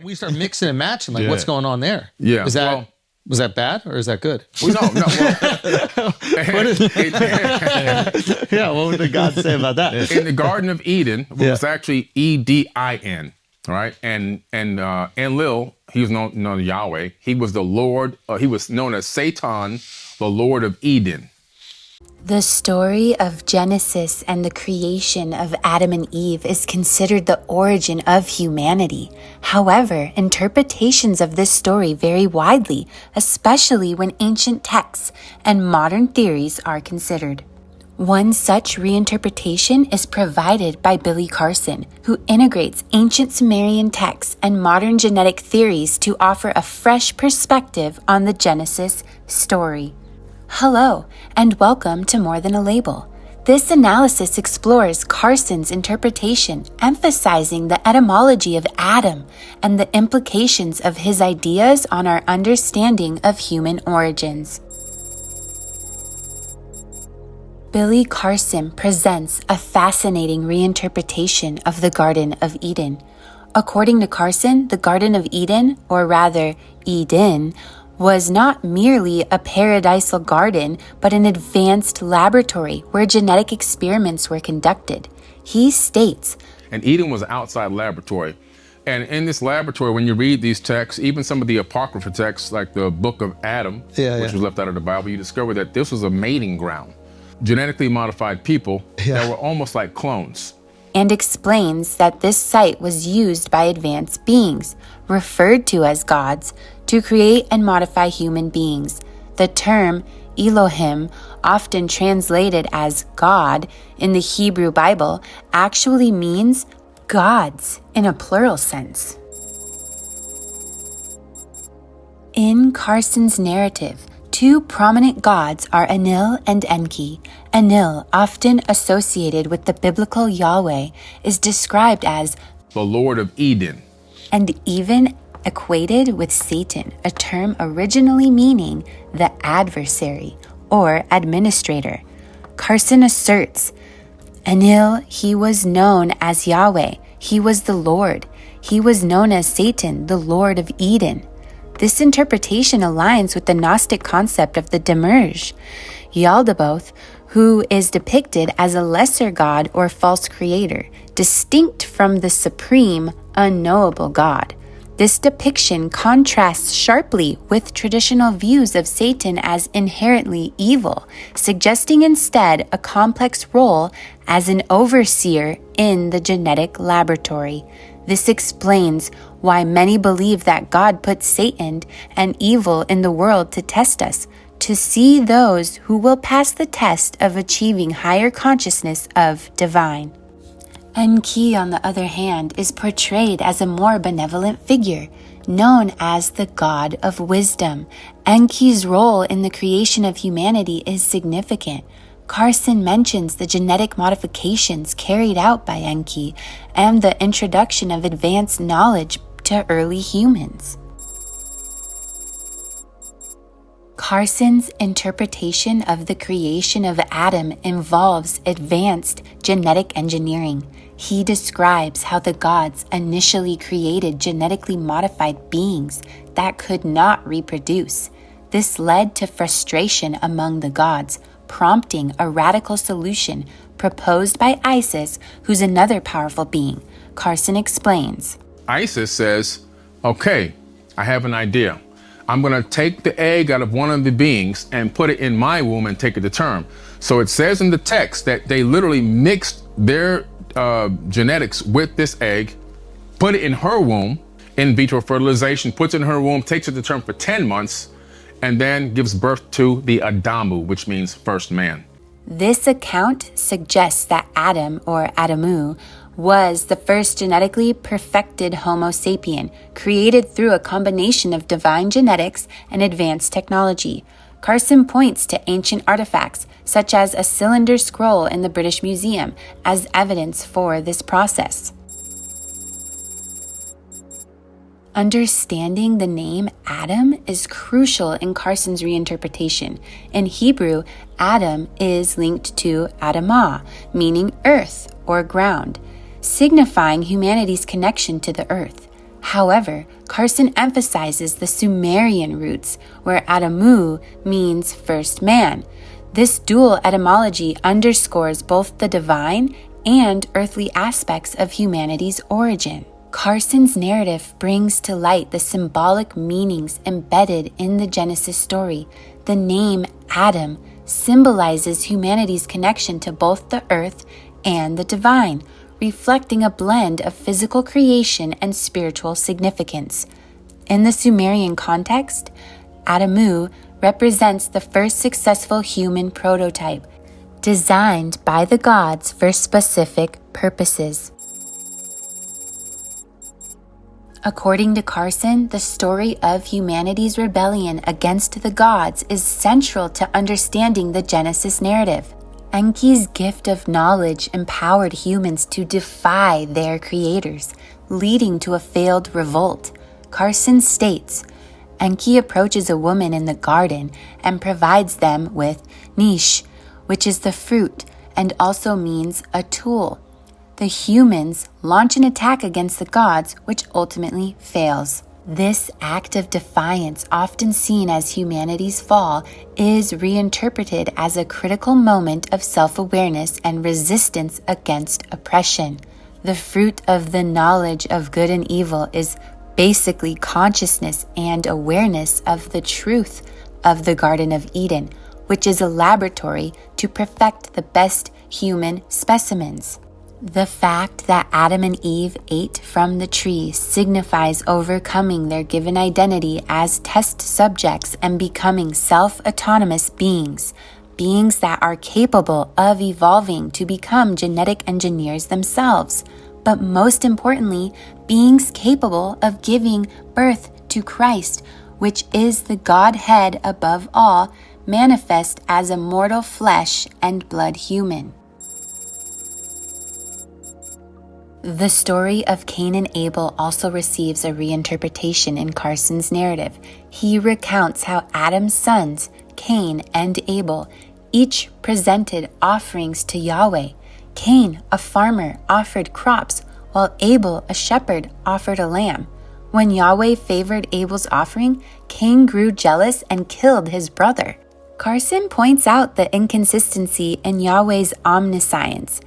We start mixing and matching, like what's going on there? Yeah. Was that bad or is that good? Well, no. Yeah, what would the God say about that? In the Garden of Eden, it was actually Edin, right? And Enlil, he was known as Yahweh. He was the Lord. He was known as Satan, the Lord of Eden. The story of Genesis and the creation of Adam and Eve is considered the origin of humanity. However, interpretations of this story vary widely, especially when ancient texts and modern theories are considered. One such reinterpretation is provided by Billy Carson, who integrates ancient Sumerian texts and modern genetic theories to offer a fresh perspective on the Genesis story. Hello, and welcome to More Than a Label. This analysis explores Carson's interpretation, emphasizing the etymology of Adam and the implications of his ideas on our understanding of human origins. Billy Carson presents a fascinating reinterpretation of the Garden of Eden. According to Carson, the Garden of Eden, or rather Eden, was not merely a paradisal garden, but an advanced laboratory where genetic experiments were conducted. He states, and Eden was an outside laboratory. And in this laboratory, when you read these texts, even some of the apocryphal texts, like the Book of Adam, which was left out of the Bible, you discover that this was a mating ground. Genetically modified people that were almost like clones. And explains that this site was used by advanced beings, referred to as gods, to create and modify human beings. The term Elohim, often translated as God in the Hebrew Bible, actually means gods in a plural sense. In Carson's narrative, two prominent gods are Enlil and Enki. Enlil, often associated with the biblical Yahweh, is described as the Lord of Eden, and even equated with Satan, a term originally meaning the adversary or administrator. Carson asserts, Enlil, he was known as Yahweh, he was the Lord. He was known as Satan, the Lord of Eden. This interpretation aligns with the Gnostic concept of the Demiurge, Yaldabaoth, who is depicted as a lesser god or false creator, distinct from the supreme, unknowable God. This depiction contrasts sharply with traditional views of Satan as inherently evil, suggesting instead a complex role as an overseer in the genetic laboratory. This explains why many believe that God put Satan and evil in the world to test us, to see those who will pass the test of achieving higher consciousness of divine. Enki, on the other hand, is portrayed as a more benevolent figure, known as the god of wisdom. Enki's role in the creation of humanity is significant. Carson mentions the genetic modifications carried out by Enki and the introduction of advanced knowledge to early humans. Carson's interpretation of the creation of Adam involves advanced genetic engineering. He describes how the gods initially created genetically modified beings that could not reproduce. This led to frustration among the gods, prompting a radical solution proposed by Isis, who's another powerful being. Carson explains. Isis says, okay, I have an idea. I'm going to take the egg out of one of the beings and put it in my womb and take it to term. So it says in the text that they literally mixed their genetics with this egg, put it in her womb, in vitro fertilization, puts it in her womb, takes it to term for 10 months, and then gives birth to the Adamu, which means first man. This account suggests that Adam, or Adamu, was the first genetically perfected Homo sapien, created through a combination of divine genetics and advanced technology. Carson points to ancient artifacts, such as a cylinder scroll in the British Museum, as evidence for this process. Understanding the name Adam is crucial in Carson's reinterpretation. In Hebrew, Adam is linked to Adamah, meaning earth or ground, signifying humanity's connection to the earth. However, Carson emphasizes the Sumerian roots, where Adamu means first man. This dual etymology underscores both the divine and earthly aspects of humanity's origin. Carson's narrative brings to light the symbolic meanings embedded in the Genesis story. The name Adam symbolizes humanity's connection to both the earth and the divine, reflecting a blend of physical creation and spiritual significance. In the Sumerian context, Adamu represents the first successful human prototype, designed by the gods for specific purposes. According to Carson, the story of humanity's rebellion against the gods is central to understanding the Genesis narrative. Enki's gift of knowledge empowered humans to defy their creators, leading to a failed revolt. Carson states, Enki approaches a woman in the garden and provides them with nish, which is the fruit and also means a tool. The humans launch an attack against the gods, which ultimately fails. This act of defiance, often seen as humanity's fall, is reinterpreted as a critical moment of self-awareness and resistance against oppression. The fruit of the knowledge of good and evil is basically consciousness and awareness of the truth of the Garden of Eden, which is a laboratory to perfect the best human specimens. The fact that Adam and Eve ate from the tree signifies overcoming their given identity as test subjects and becoming self-autonomous beings that are capable of evolving to become genetic engineers themselves, but most importantly, beings capable of giving birth to Christ, which is the Godhead above all, manifest as a mortal flesh and blood human. The story of Cain and Abel also receives a reinterpretation in Carson's narrative. He recounts how Adam's sons, Cain and Abel, each presented offerings to Yahweh. Cain, a farmer, offered crops, while Abel, a shepherd, offered a lamb. When Yahweh favored Abel's offering, Cain grew jealous and killed his brother. Carson points out the inconsistency in Yahweh's omniscience.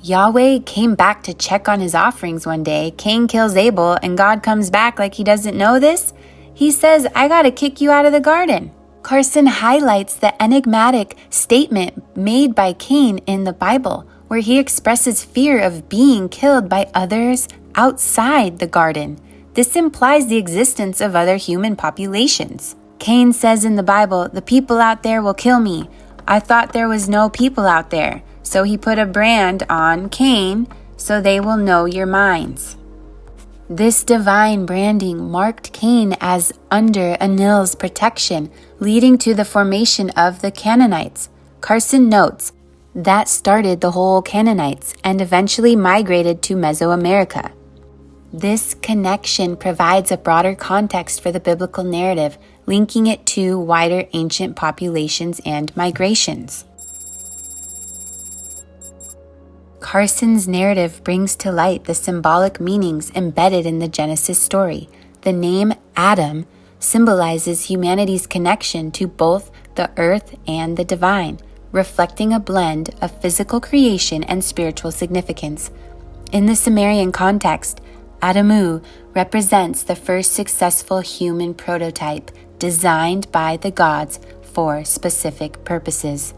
Yahweh came back to check on his offerings one day. Cain kills Abel, and God comes back like he doesn't know this. He says, I gotta kick you out of the garden. Carson highlights the enigmatic statement made by Cain in the Bible, where he expresses fear of being killed by others outside the garden. This implies the existence of other human populations. Cain says in the Bible, the people out there will kill me. I thought there was no people out there. So he put a brand on Cain, so they will know your minds. This divine branding marked Cain as under Enlil's protection, leading to the formation of the Canaanites. Carson notes, that started the whole Canaanites and eventually migrated to Mesoamerica. This connection provides a broader context for the biblical narrative, linking it to wider ancient populations and migrations. Carson's narrative brings to light the symbolic meanings embedded in the Genesis story. The name Adam symbolizes humanity's connection to both the earth and the divine, reflecting a blend of physical creation and spiritual significance. In the Sumerian context, Adamu represents the first successful human prototype designed by the gods for specific purposes.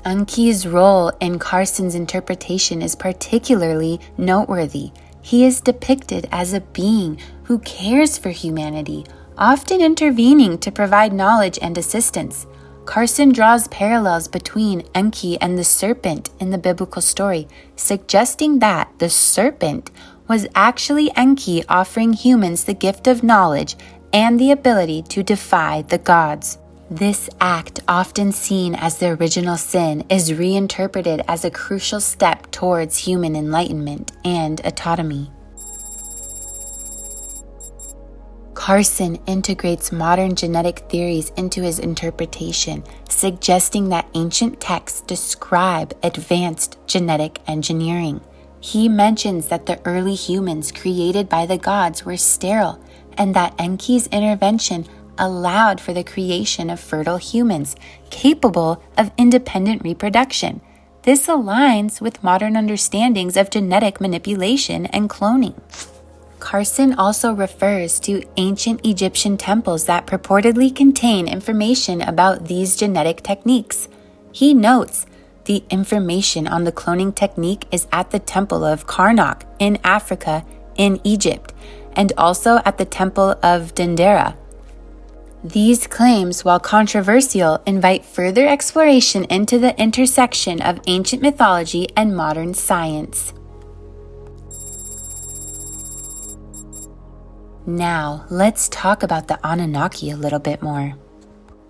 Enki's role in Carson's interpretation is particularly noteworthy. He is depicted as a being who cares for humanity, often intervening to provide knowledge and assistance. Carson draws parallels between Enki and the serpent in the biblical story, suggesting that the serpent was actually Enki offering humans the gift of knowledge and the ability to defy the gods. This act, often seen as the original sin, is reinterpreted as a crucial step towards human enlightenment and autonomy. Carson integrates modern genetic theories into his interpretation, suggesting that ancient texts describe advanced genetic engineering. He mentions that the early humans created by the gods were sterile, and that Enki's intervention allowed for the creation of fertile humans capable of independent reproduction. This aligns with modern understandings of genetic manipulation and cloning. Carson also refers to ancient Egyptian temples that purportedly contain information about these genetic techniques. He notes the information on the cloning technique is at the Temple of Karnak in Africa in Egypt, and also at the Temple of Dendera. These claims, while controversial, invite further exploration into the intersection of ancient mythology and modern science. Now, let's talk about the Anunnaki a little bit more.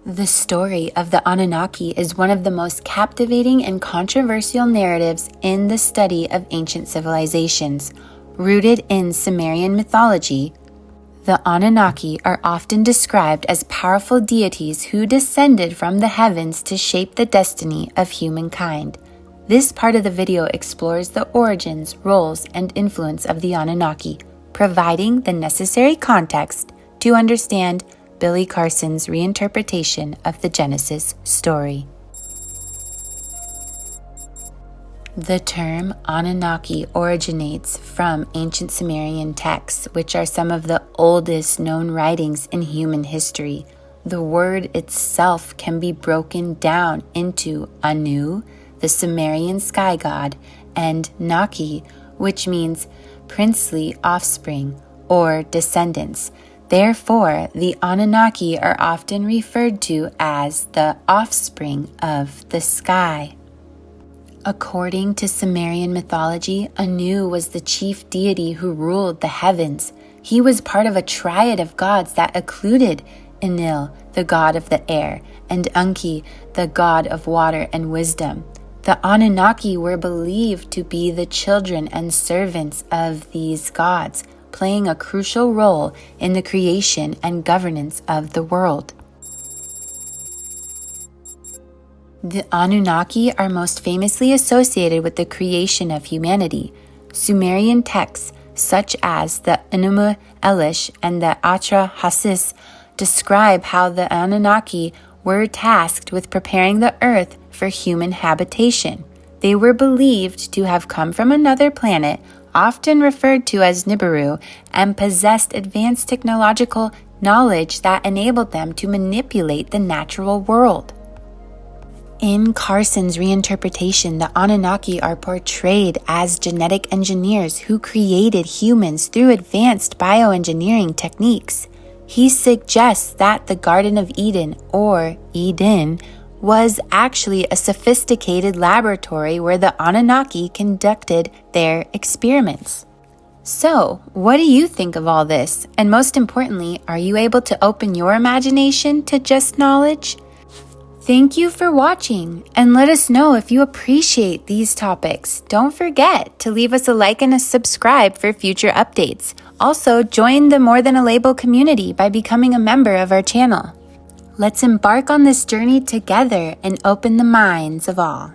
The story of the Anunnaki is one of the most captivating and controversial narratives in the study of ancient civilizations. Rooted in Sumerian mythology, the Anunnaki are often described as powerful deities who descended from the heavens to shape the destiny of humankind. This part of the video explores the origins, roles, and influence of the Anunnaki, providing the necessary context to understand Billy Carson's reinterpretation of the Genesis story. The term Anunnaki originates from ancient Sumerian texts, which are some of the oldest known writings in human history. The word itself can be broken down into Anu, the Sumerian sky god, and Naki, which means princely offspring or descendants. Therefore, the Anunnaki are often referred to as the offspring of the sky. According to Sumerian mythology, Anu was the chief deity who ruled the heavens. He was part of a triad of gods that included Enlil, the god of the air, and Enki, the god of water and wisdom. The Anunnaki were believed to be the children and servants of these gods, playing a crucial role in the creation and governance of the world. The Anunnaki are most famously associated with the creation of humanity. Sumerian texts such as the Enuma Elish and the Atra Hasis describe how the Anunnaki were tasked with preparing the earth for human habitation. They were believed to have come from another planet, often referred to as Nibiru, and possessed advanced technological knowledge that enabled them to manipulate the natural world. In Carson's reinterpretation, the Anunnaki are portrayed as genetic engineers who created humans through advanced bioengineering techniques. He suggests that the Garden of Eden, or Eden, was actually a sophisticated laboratory where the Anunnaki conducted their experiments. So, what do you think of all this? And most importantly, are you able to open your imagination to just knowledge? Thank you for watching, and let us know if you appreciate these topics. Don't forget to leave us a like and a subscribe for future updates. Also, join the More Than a Label community by becoming a member of our channel. Let's embark on this journey together and open the minds of all.